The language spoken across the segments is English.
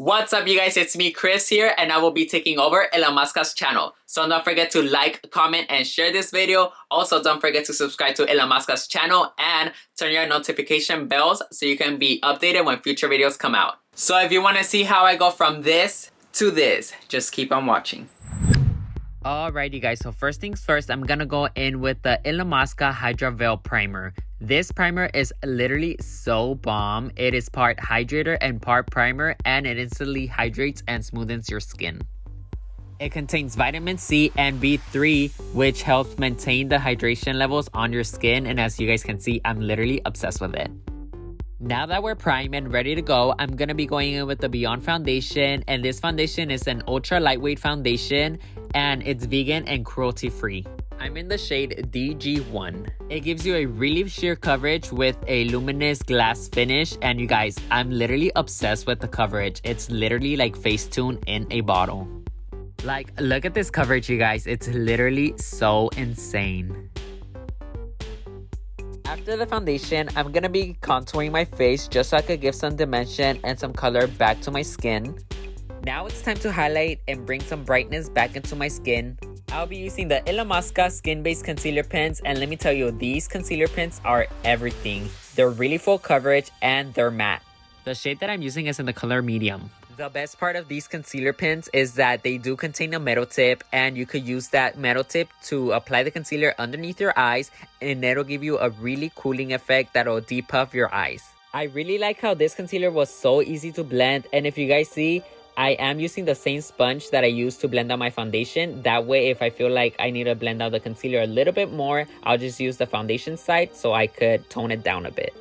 What's up, you guys? It's me, Chris here, and I will be taking over Eyesshadow's channel. So don't forget to like, comment, and share this video. Also, don't forget to subscribe to Eyesshadow's channel and turn your notification bells so you can be updated when future videos come out. So if you want to see how I go from this to this, just keep on watching. Alrighty guys, so first things first, I'm gonna go in with the Eyeshadow Hydra Veil Primer. This primer is literally so bomb. It is part hydrator and part primer, and it instantly hydrates and smoothens your skin. It contains vitamin C and B3, which helps maintain the hydration levels on your skin, and as you guys can see, I'm literally obsessed with it. Now that we're primed and ready to go, I'm going to be going in with the Beyond Foundation, and this foundation is an ultra lightweight foundation, and it's vegan and cruelty free. I'm in the shade DG1. It gives you a really sheer coverage with a luminous glass finish, and you guys, I'm literally obsessed with the coverage. It's literally like Facetune in a bottle. Like, look at this coverage, you guys. It's literally so insane. After the foundation, I'm going to be contouring my face just so I could give some dimension and some color back to my skin. Now it's time to highlight and bring some brightness back into my skin. I'll be using the all-Illamasqua skin-based concealer pens, and let me tell you, these concealer pens are everything. They're really full coverage and they're matte. The shade that I'm using is in the color medium. The best part of these concealer pens is that they do contain a metal tip, and you could use that metal tip to apply the concealer underneath your eyes, and it'll give you a really cooling effect that'll depuff your eyes. I really like how this concealer was so easy to blend, and if you guys see, I am using the same sponge that I used to blend out my foundation. That way, if I feel like I need to blend out the concealer a little bit more, I'll just use the foundation side so I could tone it down a bit.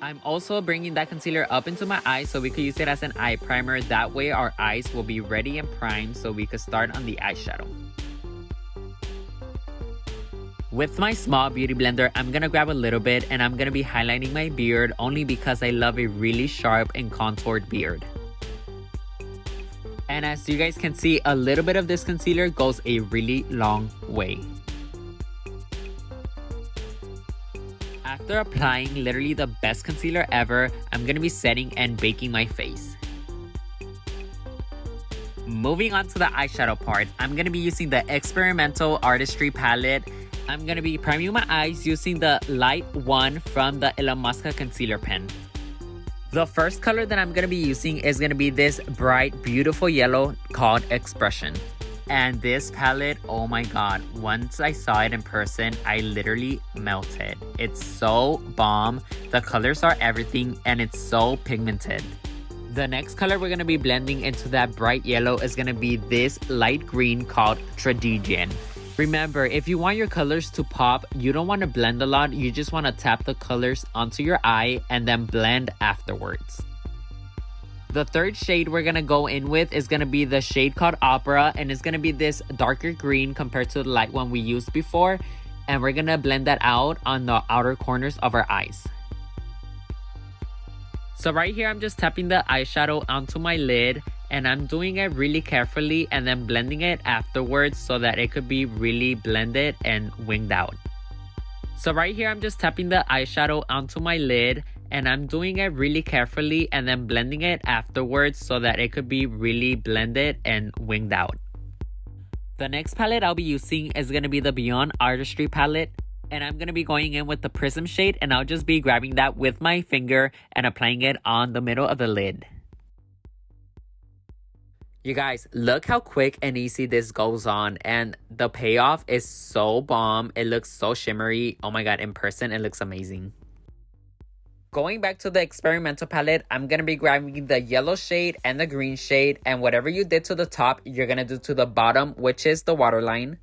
I'm also bringing that concealer up into my eyes so we could use it as an eye primer. That way our eyes will be ready and primed so we could start on the eyeshadow. With my small beauty blender, I'm gonna grab a little bit and I'm gonna be highlighting my beard only because I love a really sharp and contoured beard. And as you guys can see, a little bit of this concealer goes a really long way. After applying literally the best concealer ever, I'm going to be setting and baking my face. Moving on to the eyeshadow part, I'm going to be using the Experimental Artistry palette. I'm going to be priming my eyes using the light one from the Eyeshadow concealer pen. The first color that I'm going to be using is going to be this bright, beautiful yellow called Expression. And this palette, oh my god, once I saw it in person, I literally melted. It's so bomb, the colors are everything, and it's so pigmented. The next color we're going to be blending into that bright yellow is going to be this light green called Tradition. Remember, if you want your colors to pop, you don't want to blend a lot, you just want to tap the colors onto your eye and then blend afterwards. The third shade we're going to go in with is going to be the shade called Opera, and it's going to be this darker green compared to the light one we used before, and we're going to blend that out on the outer corners of our eyes. So right here, I'm just tapping the eyeshadow onto my lid, and I'm doing it really carefully and then blending it afterwards so that it could be really blended and winged out. So right here, I'm just tapping the eyeshadow onto my lid, and I'm doing it really carefully and then blending it afterwards so that it could be really blended and winged out. The next palette I'll be using is going to be the Beyond Artistry palette, and I'm going to be going in with the Prism shade, and I'll just be grabbing that with my finger and applying it on the middle of the lid. You guys, look how quick and easy this goes on, and the payoff is so bomb. It looks so shimmery. Oh my god, in person it looks amazing. Going back to the Experimental palette, I'm going to be grabbing the yellow shade and the green shade, and whatever you did to the top, you're going to do to the bottom, which is the waterline.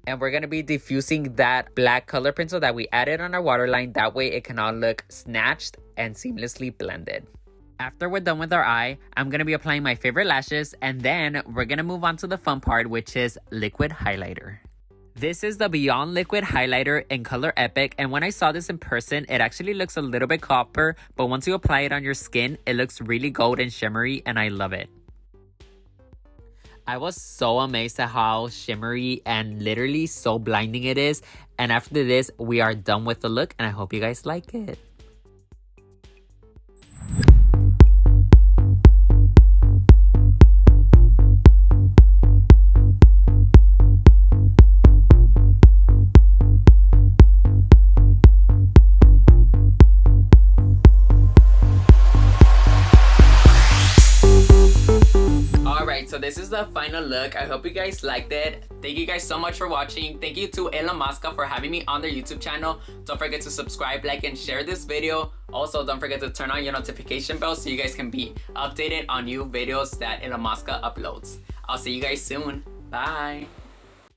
And we're going to be diffusing that black color pencil that we added on our waterline. That way it can all look snatched and seamlessly blended. After we're done with our eye, I'm going to be applying my favorite lashes, and then we're going to move on to the fun part, which is liquid highlighter. This is the Beyond Liquid Highlighter in color Epic, and when I saw this in person, it actually looks a little bit copper, but once you apply it on your skin, it looks really gold and shimmery, and I love it. I was so amazed at how shimmery and literally so blinding it is, and after this, we are done with the look, and I hope you guys like it. Alright, so this is the final look. I hope you guys liked it. Thank you guys so much for watching. Thank you to Illamasqua for having me on their YouTube channel. Don't forget to subscribe, like, and share this video. Also, don't forget to turn on your notification bell so you guys can be updated on new videos that Illamasqua uploads. I'll see you guys soon. Bye!